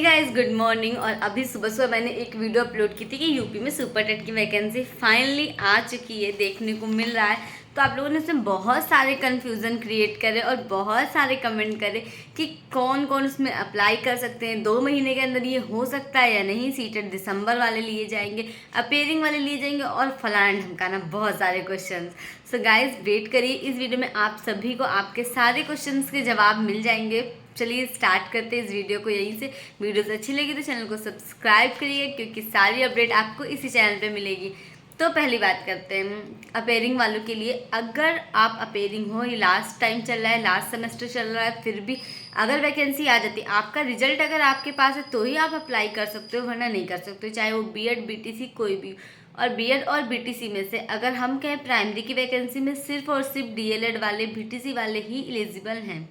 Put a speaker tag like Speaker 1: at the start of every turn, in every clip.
Speaker 1: Guys good morning. और अभी सुबह सुबह मैंने एक वीडियो अपलोड की थी कि यूपी में सुपर टेट की वैकेंसी फाइनली आ चुकी है, देखने को मिल रहा है। तो आप लोगों ने उसमें बहुत सारे कन्फ्यूज़न क्रिएट करे और बहुत सारे कमेंट करे कि कौन कौन उसमें अप्लाई कर सकते हैं, 2 महीने के अंदर ये हो सकता है या नहीं, सीटेट दिसंबर वाले लिए जाएंगे, अपेयरिंग वाले लिए जाएंगे और फलाना ढमकाना बहुत सारे क्वेश्चन। सो गाइज वेट करिए, इस वीडियो में आप सभी को आपके सारे क्वेश्चन के जवाब मिल जाएंगे। चलिए स्टार्ट करते हैं इस वीडियो को यहीं से। वीडियोस अच्छी लगी तो चैनल को सब्सक्राइब करिए क्योंकि सारी अपडेट आपको इसी चैनल पे मिलेगी। तो पहली बात करते हैं अपेयरिंग वालों के लिए। अगर आप अपेयरिंग हो, ये लास्ट टाइम चल रहा है, लास्ट सेमेस्टर चल रहा है, फिर भी अगर वैकेंसी आ जाती, आपका रिजल्ट अगर आपके पास है तो ही आप अप्लाई कर सकते हो, वरना नहीं कर सकते हो, चाहे वो बीएड बीटीसी कोई भी। और बीएड और बीटीसी में से अगर हम कहें प्राइमरी की वैकेंसी में सिर्फ और सिर्फ डीएलएड वाले, बीटीसी वाले ही एलिजिबल हैं।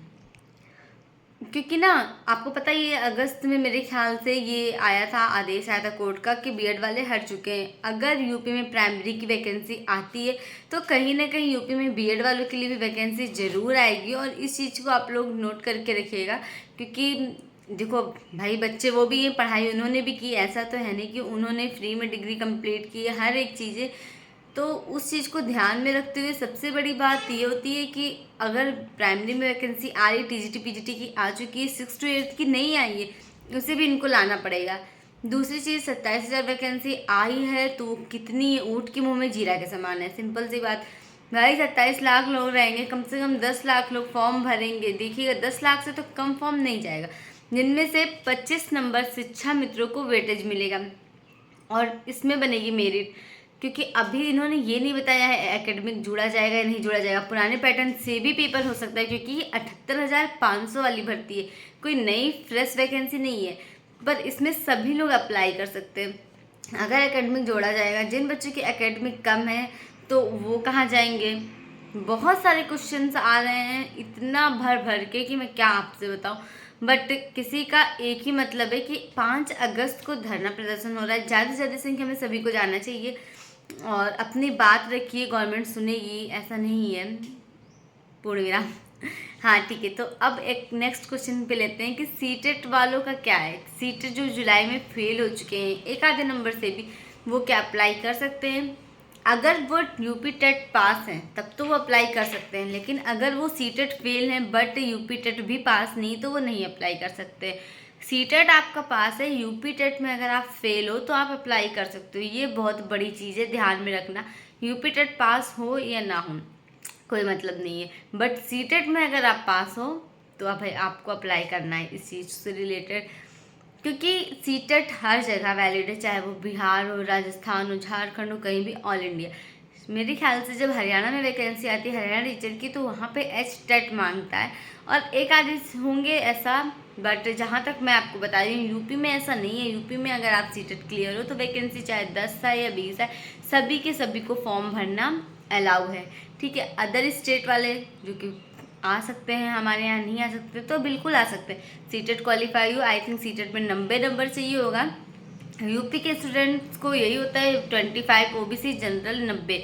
Speaker 1: क्योंकि ना आपको पता ही है, अगस्त में मेरे ख्याल से ये आया था, आदेश आया था कोर्ट का कि बीएड वाले हट चुके हैं। अगर यूपी में प्राइमरी की वैकेंसी आती है तो कहीं ना कहीं यूपी में बीएड वालों के लिए भी वैकेंसी ज़रूर आएगी। और इस चीज़ को आप लोग नोट करके रखिएगा, क्योंकि देखो भाई, बच्चे वो भी ये पढ़ाई उन्होंने भी की, ऐसा तो है नहीं कि उन्होंने फ्री में डिग्री कंप्लीट की है, हर एक चीज़ें। तो उस चीज़ को ध्यान में रखते हुए सबसे बड़ी बात ये होती है कि अगर प्राइमरी में वैकेंसी आ रही, टीजीटी पीजीटी की आ चुकी है, 6 to 8 की नहीं आई है, उसे भी इनको लाना पड़ेगा। दूसरी चीज़, 27,000 वैकेंसी आई है तो कितनी ऊँट के मुंह में जीरा के समान है, सिंपल सी बात। भाई 27 लाख लोग रहेंगे, कम से कम 10 लाख लोग फॉर्म भरेंगे। देखिएगा 10 लाख से तो कम फॉर्म नहीं जाएगा, जिनमें से 25 नंबर शिक्षा मित्रों को वेटेज मिलेगा और इसमें बनेगी मेरिट। क्योंकि अभी इन्होंने ये नहीं बताया है एकेडमिक जुड़ा जाएगा या नहीं जुड़ा जाएगा, पुराने पैटर्न से भी पेपर हो सकता है, क्योंकि ये 78,500 वाली भर्ती है, कोई नई फ्रेश वैकेंसी नहीं है। पर इसमें सभी लोग अप्लाई कर सकते हैं अगर एकेडमिक जोड़ा जाएगा। जिन बच्चों की एकेडमिक कम है तो वो कहाँ जाएंगे? बहुत सारे क्वेश्चंस आ रहे हैं, इतना भर भर के कि मैं क्या आपसे बताऊं। बट किसी का एक ही मतलब है कि 5 अगस्त को धरना प्रदर्शन हो रहा है, ज़्यादा से ज़्यादा संख्या में सभी को जाना चाहिए और अपनी बात रखिए, गवर्नमेंट सुनेगी, ऐसा नहीं है। पूर्ण विराम। हाँ ठीक है, तो अब एक नेक्स्ट क्वेश्चन पे लेते हैं कि सीटेट वालों का क्या है। सीटेट जो जुलाई में फेल हो चुके हैं एक आधे नंबर से भी, वो क्या अप्लाई कर सकते हैं? अगर वो यूपी टेट पास हैं तब तो वो अप्लाई कर सकते हैं, लेकिन अगर वो सीटेट फेल हैं बट यूपी टेट भी पास नहीं तो वो नहीं अप्लाई कर सकते। सीटेट आपका पास है, यूपी टेट में अगर आप फेल हो तो आप अप्लाई कर सकते हो, ये बहुत बड़ी चीज़ है, ध्यान में रखना। यूपी टेट पास हो या ना हो कोई मतलब नहीं है, बट सीटेट में अगर आप पास हो तो आप आपको अप्लाई करना है इस चीज़ से रिलेटेड, क्योंकि सीटेट हर जगह वैलिड है, चाहे वो बिहार हो, राजस्थान हो, झारखंड हो, कहीं भी, ऑल इंडिया। मेरे ख्याल से जब हरियाणा में वैकेंसी आती है हरियाणा टीचर की, तो वहाँ पे एच टेट मांगता है और एक आधे होंगे ऐसा। बट जहाँ तक मैं आपको बता रही हूँ, यूपी में ऐसा नहीं है। यूपी में अगर आप सीटेट क्लियर हो तो वैकेंसी चाहे 10 है या 20 है, सभी के सभी को फॉर्म भरना अलाउ है, ठीक है। अदर स्टेट वाले जो कि आ सकते हैं, हमारे यहाँ नहीं आ सकते, तो बिल्कुल आ सकते हैं। सीटेट क्वालिफाई हो, आई थिंक सीटेट में 90 नंबर चाहिए होगा। यूपी के स्टूडेंट्स को यही होता है 25, ओबीसी जनरल 90।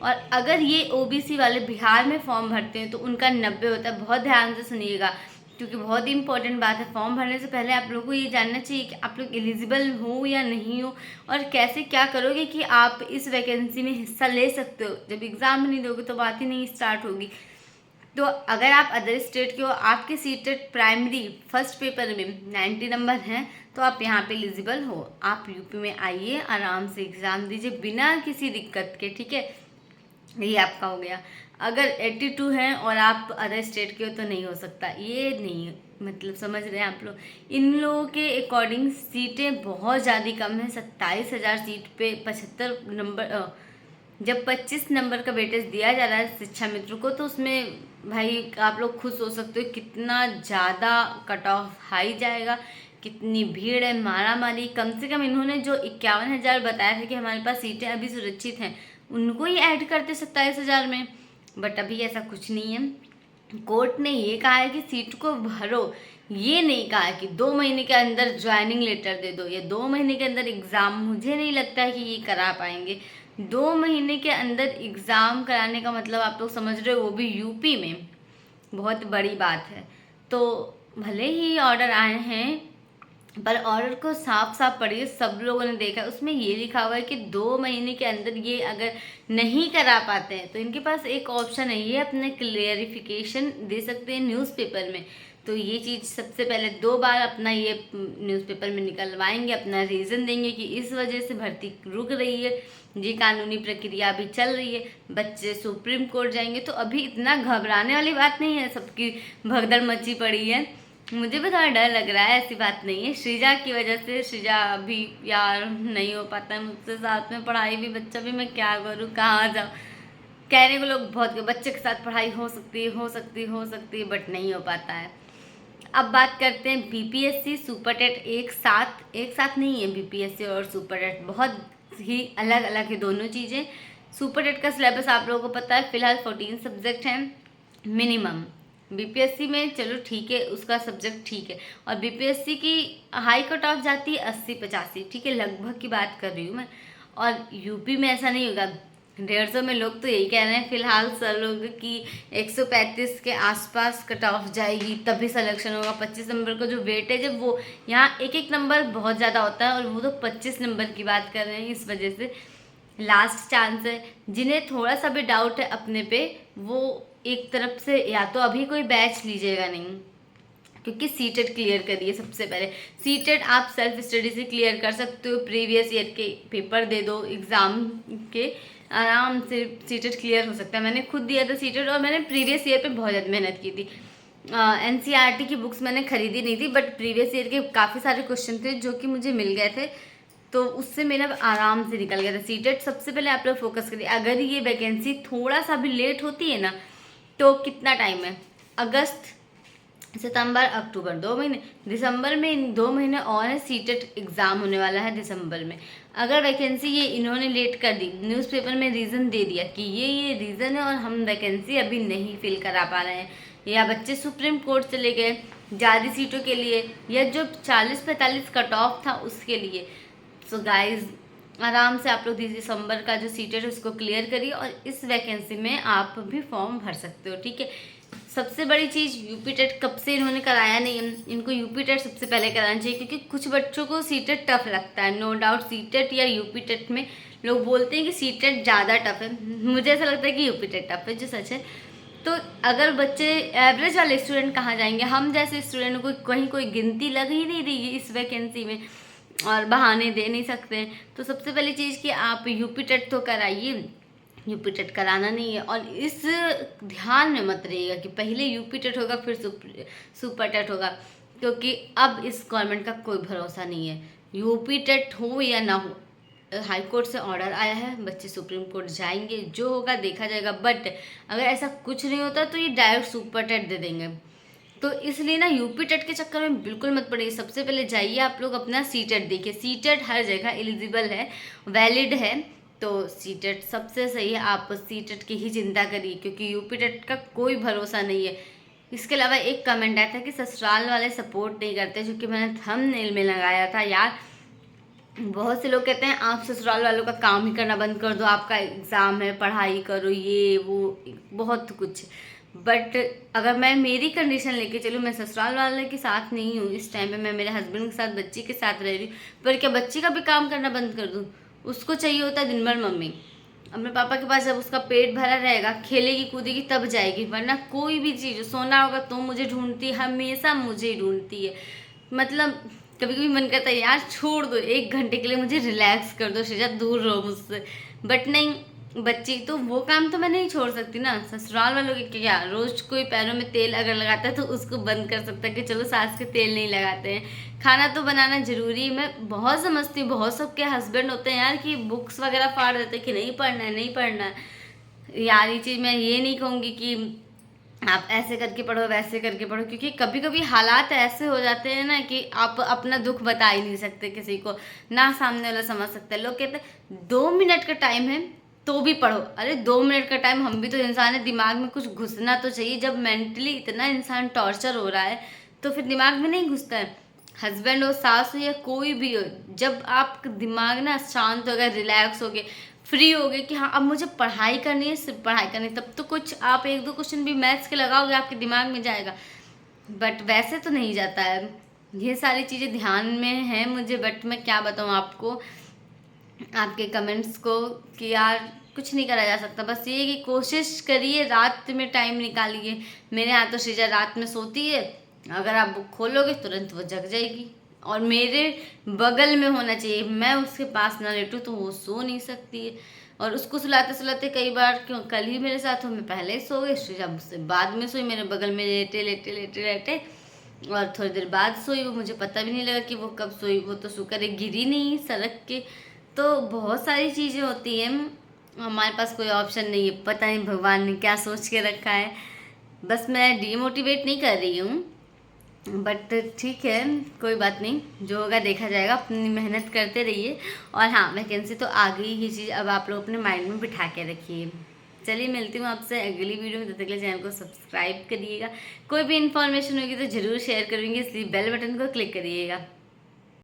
Speaker 1: और अगर ये ओबीसी वाले बिहार में फॉर्म भरते हैं तो उनका 90 होता है। बहुत ध्यान से सुनिएगा, क्योंकि बहुत ही इंपॉर्टेंट बात है। फॉर्म भरने से पहले आप लोगों को ये जानना चाहिए कि आप लोग एलिजिबल हो या नहीं हो, और कैसे क्या करोगे कि आप इस वैकेंसी में हिस्सा ले सकते हो। जब एग्ज़ाम नहीं दोगे तो बात ही नहीं स्टार्ट होगी। तो अगर आप अदर स्टेट के हो, आपके सीटेट प्राइमरी फर्स्ट पेपर में 90 नंबर हैं, तो आप यहाँ पे एलिजिबल हो। आप यूपी में आइए, आराम से एग्ज़ाम दीजिए बिना किसी दिक्कत के, ठीक है। ये आपका हो गया। अगर 82 हैं और आप अदर स्टेट के हो तो नहीं हो सकता, ये नहीं है, मतलब समझ रहे हैं आप लोग। इन लोगों के अकॉर्डिंग सीटें बहुत ज़्यादा कम है, 27,000 सीट पे 75 नंबर। जब 25 नंबर का वेटेज दिया जा रहा है शिक्षा मित्रों को, तो उसमें भाई आप लोग खुद सोच सकते हो कितना ज़्यादा कट ऑफ हाई जाएगा, कितनी भीड़ है, मारा मारी। कम से कम इन्होंने जो 51,000 बताया था कि हमारे पास सीटें अभी सुरक्षित हैं, उनको ही ऐड करते 27,000 में। बट अभी ऐसा कुछ नहीं है। कोर्ट ने ये कहा है कि सीट को भरो, ये नहीं कहा है कि 2 महीने के अंदर ज्वाइनिंग लेटर दे दो या 2 महीने के अंदर एग्ज़ाम। मुझे नहीं लगता है कि ये करा पाएंगे। 2 महीने के अंदर एग्ज़ाम कराने का मतलब आप लोग समझ रहे हो, वो भी यूपी में, बहुत बड़ी बात है। तो भले ही ऑर्डर आए हैं पर ऑर्डर को साफ साफ पढ़िए, सब लोगों ने देखा है, उसमें ये लिखा हुआ है कि 2 महीने के अंदर ये अगर नहीं करा पाते हैं तो इनके पास एक ऑप्शन है, ये अपने क्लियरिफिकेशन दे सकते हैं न्यूज़पेपर में। तो ये चीज़ सबसे पहले 2 बार अपना ये न्यूज़पेपर में निकलवाएंगे, अपना रीज़न देंगे कि इस वजह से भर्ती रुक रही है, ये कानूनी प्रक्रिया अभी चल रही है, बच्चे सुप्रीम कोर्ट जाएंगे। तो अभी इतना घबराने वाली बात नहीं है, सबकी भगदड़ मची पड़ी है, मुझे भी थोड़ा डर लग रहा है, ऐसी बात नहीं है। श्रीजा की वजह से, श्रीजा अभी यार नहीं हो पाता है मुझसे, साथ में पढ़ाई भी, बच्चा भी, मैं क्या करूँ, कहाँ जाऊँ। कहने को लोग बहुत, बच्चे के साथ पढ़ाई हो सकती है, बट नहीं हो पाता है। अब बात करते हैं बीपीएससी सुपर टेट एक साथ नहीं है। बीपीएससी और सुपर टेट बहुत ही अलग अलग है दोनों चीज़ें। सुपर टेट का सिलेबस आप लोगों को पता है, फिलहाल 14 सब्जेक्ट हैं मिनिमम। बीपीएससी में चलो ठीक है, उसका सब्जेक्ट ठीक है, और बीपीएससी की हाई कट ऑफ जाती है 80-85, ठीक है, लगभग की बात कर रही हूँ मैं। और यूपी में ऐसा नहीं होगा, 150 में लोग तो यही कह रहे हैं फिलहाल सर लोग कि 135 के आसपास कट ऑफ जाएगी तभी सिलेक्शन होगा। 25 नंबर का जो वेटेज है वो यहाँ एक नंबर बहुत ज़्यादा होता है, और वो तो 25 नंबर की बात कर रहे हैं। इस वजह से लास्ट चांस है, जिन्हें थोड़ा सा भी डाउट है अपने पे, वो एक तरफ से या तो अभी कोई बैच लीजिएगा नहीं, क्योंकि सीटेट क्लियर करिए सबसे पहले। सीटेट आप सेल्फ स्टडी से क्लियर कर सकते हो, प्रीवियस ईयर के पेपर दे दो एग्ज़ाम के, आराम से सीटेट क्लियर हो सकता है। मैंने खुद दिया था सीटेट, और मैंने प्रीवियस ईयर पे बहुत ज़्यादा मेहनत की थी। एनसीईआरटी की बुक्स मैंने खरीदी नहीं थी, बट प्रीवियस ईयर के काफ़ी सारे क्वेश्चन थे जो कि मुझे मिल गए थे, तो उससे मेरा आराम से निकल गया था। सीटेट सबसे पहले आप लोग फोकस करिए। अगर ये वैकेंसी थोड़ा सा भी लेट होती है ना, तो कितना टाइम है, अगस्त, सितंबर, अक्टूबर, 2 महीने, दिसंबर में 2 महीने और है, सीटेट एग्ज़ाम होने वाला है दिसंबर में। अगर वैकेंसी ये इन्होंने लेट कर दी, न्यूज़पेपर में रीज़न दे दिया कि ये रीज़न है और हम वैकेंसी अभी नहीं फिल करा पा रहे हैं, या बच्चे सुप्रीम कोर्ट चले गए ज़्यादा सीटों के लिए, या जो 40-45 कट ऑफ था उसके लिए, सो गाइज आराम से आप लोग दिसंबर का जो सीटेट है उसको क्लियर करिए, और इस वैकेंसी में आप भी फॉर्म भर सकते हो, ठीक है। सबसे बड़ी चीज़, यूपी टेट कब से इन्होंने कराया नहीं है, इनको यूपी टेट सबसे पहले कराना चाहिए, क्योंकि कुछ बच्चों को सीटेट टफ लगता है। नो डाउट सीटेट या यूपी टेट में लोग बोलते हैं कि सीटेट ज़्यादा टफ है, मुझे ऐसा लगता है कि यूपी टेट टफ है, जो सच है। तो अगर बच्चे एवरेज वाले स्टूडेंट कहाँ जाएंगे, हम जैसे स्टूडेंट को कहीं कोई गिनती लग ही नहीं रही है इस वैकेंसी में, और बहाने दे नहीं सकते हैं। तो सबसे पहली चीज़ कि आप यूपी टेट तो कराइए, यूपी टेट कराना नहीं है, और इस ध्यान में मत रहिएगा कि पहले यूपी टेट होगा फिर सुपर टेट होगा, क्योंकि अब इस गवर्नमेंट का कोई भरोसा नहीं है। यूपी टेट हो या ना हो, हाई कोर्ट से ऑर्डर आया है, बच्चे सुप्रीम कोर्ट जाएंगे, जो होगा देखा जाएगा। बट अगर ऐसा कुछ नहीं होता तो ये डायरेक्ट सुपर टेट दे देंगे। तो इसलिए ना यूपी टेट के चक्कर में बिल्कुल मत पड़िए। सबसे पहले जाइए आप लोग अपना सीटेट देखिए, सीटेट हर जगह एलिजिबल है, वैलिड है, तो सीटेट सबसे सही है। आप सीटेट की ही चिंता करिए, क्योंकि यूपी टेट का कोई भरोसा नहीं है। इसके अलावा एक कमेंट आया था कि ससुराल वाले सपोर्ट नहीं करते, जो कि मैंने थंबनेल में लगाया था। यार बहुत से लोग कहते हैं आप ससुराल वालों का काम ही करना बंद कर दो, आपका एग्ज़ाम है, पढ़ाई करो, ये वो बहुत कुछ। बट अगर मैं मेरी कंडीशन लेके चलूँ, मैं ससुराल वाले के साथ नहीं हूँ इस टाइम पे, मैं मेरे हस्बैंड के साथ, बच्ची के साथ रह रही हूँ, पर क्या बच्ची का भी काम करना बंद कर दूँ? उसको चाहिए होता है दिन भर मम्मी। अपने पापा के पास जब उसका पेट भरा रहेगा, खेलेगी कूदेगी तब जाएगी, वरना कोई भी चीज़, सोना होगा तो मुझे ढूंढती है, हमेशा मुझे ही ढूंढती है। मतलब कभी कभी मन करता है यार छोड़ दो, 1 घंटे के लिए मुझे रिलैक्स कर दो, श्रेया दूर रहो मुझसे, बट नहीं, बच्ची तो वो काम तो मैं नहीं छोड़ सकती ना। ससुराल वालों के क्या, रोज कोई पैरों में तेल अगर लगाता है तो उसको बंद कर सकता है कि चलो सास के तेल नहीं लगाते हैं। खाना तो बनाना जरूरी है। मैं बहुत समझती हूँ, बहुत सबके हस्बैंड होते हैं यार कि बुक्स वगैरह फाड़ देते हैं कि नहीं पढ़ना है, नहीं पढ़ना है। यार ये चीज़ मैं ये नहीं कहूँगी कि आप ऐसे करके पढ़ो, वैसे करके पढ़ो, क्योंकि कभी कभी हालात ऐसे हो जाते हैं ना कि आप अपना दुख बता ही नहीं सकते किसी को, ना सामने वाला समझ सकता है। लोग कहते हैं 2 मिनट का टाइम है तो भी पढ़ो। अरे 2 मिनट का टाइम, हम भी तो इंसान है, दिमाग में कुछ घुसना तो चाहिए। जब मेंटली इतना इंसान टॉर्चर हो रहा है तो फिर दिमाग में नहीं घुसता है। हस्बैंड हो, सास हो, या कोई भी हो, जब आप दिमाग ना शांत हो गया, रिलैक्स हो गए, फ्री हो गए कि हाँ अब मुझे पढ़ाई करनी है, सिर्फ पढ़ाई करनी है, तब तो कुछ आप 1-2 क्वेश्चन भी मैथ्स के लगाओगे आपके दिमाग में जाएगा। बट वैसे तो नहीं जाता है। ये सारी चीज़ें ध्यान में हैं मुझे, बट मैं क्या बताऊँ आपको, आपके कमेंट्स को, कि यार कुछ नहीं करा जा सकता। बस ये कि कोशिश करिए, रात में टाइम निकालिए। मेरे यहाँ तो श्रीजा रात में सोती है, अगर आप बुक खोलोगे तुरंत वो जग जाएगी, और मेरे बगल में होना चाहिए। मैं उसके पास ना लेटूँ तो वो सो नहीं सकती है। और उसको सुलाते सुलाते कई बार, क्यों कल ही मेरे साथ हो, मैं पहले ही सो गई, श्रीजा मुझसे बाद में सोई, मेरे बगल में लेटे लेटे लेटे लेटे, और थोड़ी देर बाद सोई। वो मुझे पता भी नहीं लगा कि वो कब सोई। वो तो शुक्र है गिरी नहीं सड़क के। तो बहुत सारी चीज़ें होती हैं, हमारे पास कोई ऑप्शन नहीं है। पता नहीं भगवान ने क्या सोच के रखा है। बस मैं डीमोटिवेट नहीं कर रही हूँ, बट ठीक है, कोई बात नहीं, जो होगा देखा जाएगा। अपनी मेहनत करते रहिए। और हाँ, वैकेंसी तो आ गई, ये चीज़ अब आप लोग अपने माइंड में बिठा के रखिए। चलिए, मिलती हूँ आपसे अगली वीडियो में। तब तक के लिए चैनल को सब्सक्राइब करिएगा। कोई भी इन्फॉर्मेशन होगी तो ज़रूर शेयर करूँगी, इसलिए बेल बटन को क्लिक करिएगा।